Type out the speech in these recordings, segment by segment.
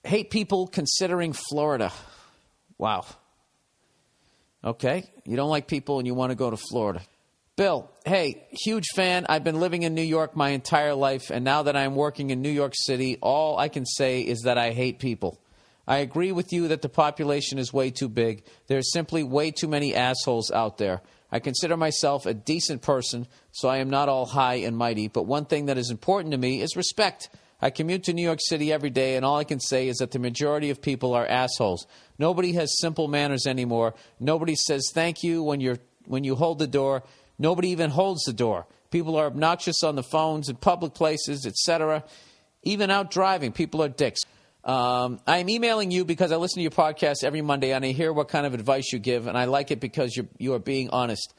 hate people considering Florida. Wow. Okay. You don't like people and you want to go to Florida. Bill, hey, huge fan. I've been living in New York my entire life, and now that I'm working in New York City, all I can say is that I hate people. I agree with you that the population is way too big. There's simply way too many assholes out there. I consider myself a decent person, so I am not all high and mighty, but one thing that is important to me is respect. I commute to New York City every day, and all I can say is that the majority of people are assholes. Nobody has simple manners anymore. Nobody says thank you when you hold the door. Nobody even holds the door. People are obnoxious on the phones in public places, etc. Even out driving, people are dicks. I'm emailing you because I listen to your podcast every Monday, and I hear what kind of advice you give, and I like it because you are being honest.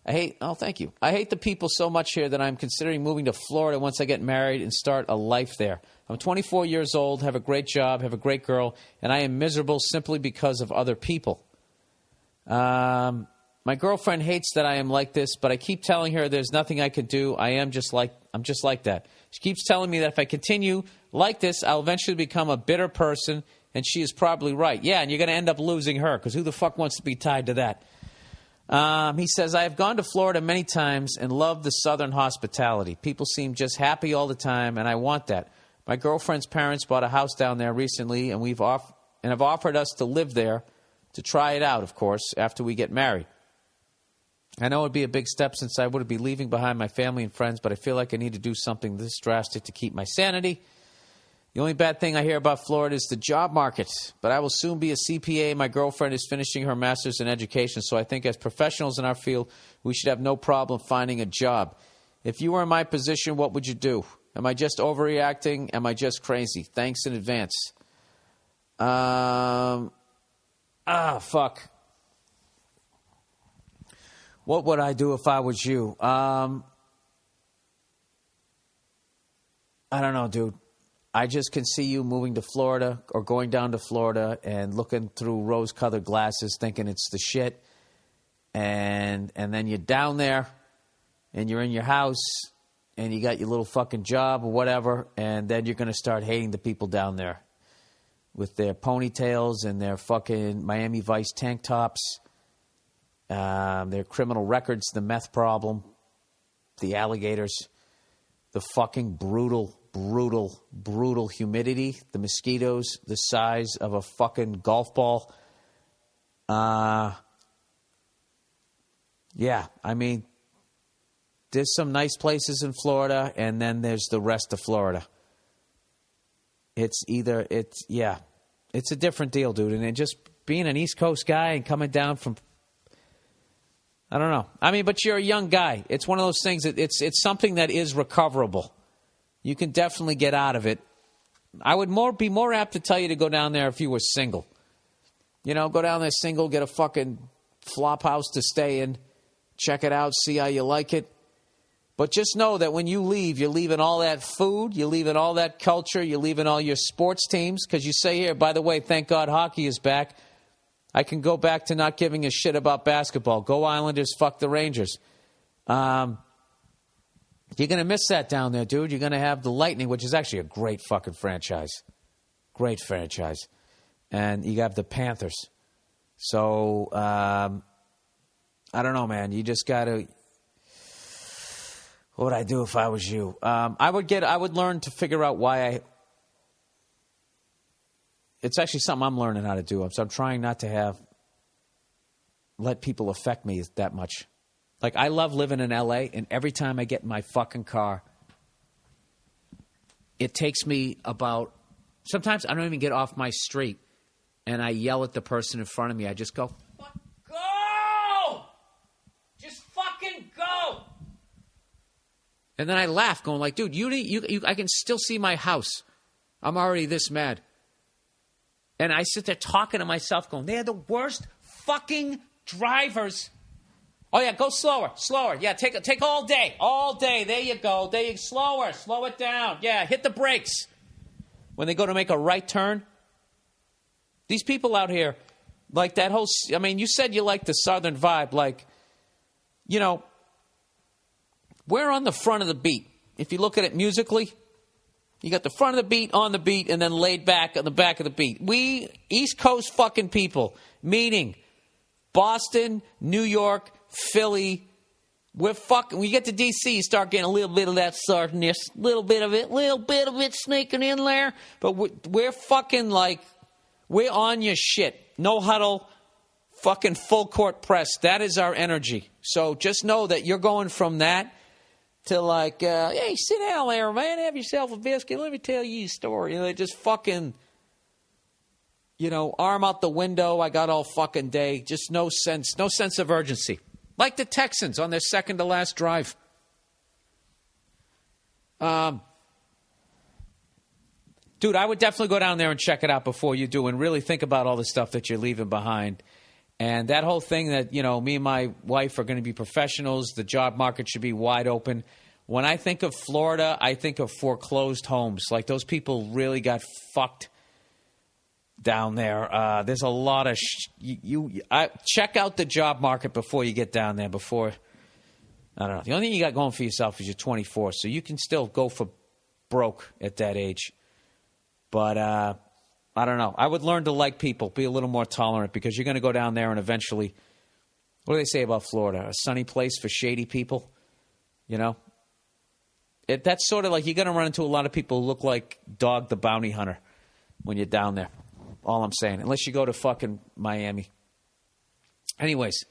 Thank you. I hate the people so much here that I'm considering moving to Florida once I get married and start a life there. I'm 24 years old, have a great job, have a great girl, and I am miserable simply because of other people. My girlfriend hates that I am like this, but I keep telling her there's nothing I could do. I'm just like that. She keeps telling me that if I continue like this, I'll eventually become a bitter person, and she is probably right. Yeah, and you're going to end up losing her, because who the fuck wants to be tied to that? He says, I have gone to Florida many times and love the southern hospitality. People seem just happy all the time, and I want that. My girlfriend's parents bought a house down there recently, and have offered us to live there to try it out, of course, after we get married. I know it would be a big step since I would be leaving behind my family and friends, but I feel like I need to do something this drastic to keep my sanity. The only bad thing I hear about Florida is the job market, but I will soon be a CPA. My girlfriend is finishing her master's in education, so I think as professionals in our field, we should have no problem finding a job. If you were in my position, what would you do? Am I just overreacting? Am I just crazy? Thanks in advance. Fuck. What would I do if I was you? I don't know, dude. I just can see you moving to Florida or going down to Florida and looking through rose-colored glasses thinking it's the shit. And then you're down there and you're in your house and you got your little fucking job or whatever, and then you're going to start hating the people down there with their ponytails and their fucking Miami Vice tank tops. Their criminal records, the meth problem, the alligators, the fucking brutal humidity, the mosquitoes the size of a fucking golf ball. Yeah, I mean, there's some nice places in Florida, and then there's the rest of Florida. It's a different deal, dude. And then just being an East Coast guy and coming down from, I don't know. I mean, but you're a young guy. It's one of those things that it's something that is recoverable. You can definitely get out of it. I would be more apt to tell you to go down there if you were single. You know, go down there single, get a fucking flop house to stay in, check it out, see how you like it. But just know that when you leave, you're leaving all that food, you're leaving all that culture, you're leaving all your sports teams. Because you say here, by the way, thank God hockey is back. I can go back to not giving a shit about basketball. Go Islanders, fuck the Rangers. You're going to miss that down there, dude. You're going to have the Lightning, which is actually a great fucking franchise. Great franchise. And you have the Panthers. So, I don't know, man. You just got to... What would I do if I was you? I would learn to figure out why it's actually something I'm learning how to do. So I'm trying not to let people affect me that much. Like, I love living in L.A., and every time I get in my fucking car, it takes me about... Sometimes I don't even get off my street, and I yell at the person in front of me. I just go, "Fuck, go! Just fucking go!" And then I laugh, going like, dude, I can still see my house. I'm already this mad. And I sit there talking to myself, going, they're the worst fucking drivers. Oh, yeah, go slower. Yeah, take all day. There you go. Slower. Slow it down. Yeah, hit the brakes. When they go to make a right turn. These people out here, like that whole... I mean, you said you like the Southern vibe. Like, you know, we're on the front of the beat. If you look at it musically, You got the front of the beat, on the beat, and then laid back on the back of the beat. We, East Coast fucking people, meaning Boston, New York, Philly, we're fucking, when you get to D.C., you start getting a little bit of that sardiness, little bit of it sneaking in there. But we're fucking like, we're on your shit. No huddle, fucking full court press. That is our energy. So just know that you're going from that to like, hey, sit down there, man. Have yourself a biscuit. Let me tell you a story. You know, just fucking, arm out the window. I got all fucking day. Just no sense of urgency. Like the Texans on their second to last drive. Dude, I would definitely go down there and check it out before you do and really think about all the stuff that you're leaving behind. And that whole thing that, me and my wife are going to be professionals, the job market should be wide open. When I think of Florida, I think of foreclosed homes. Like those people really got fucked down there. There's a lot of check out the job market before you get down there. Before, I don't know. The only thing you got going for yourself is you're 24, so you can still go for broke at that age. But I don't know. I would learn to like people, be a little more tolerant, because you're going to go down there and eventually, what do they say about Florida? A sunny place for shady people, That's sort of like you're going to run into a lot of people who look like Dog the Bounty Hunter when you're down there. All I'm saying. Unless you go to fucking Miami. Anyways,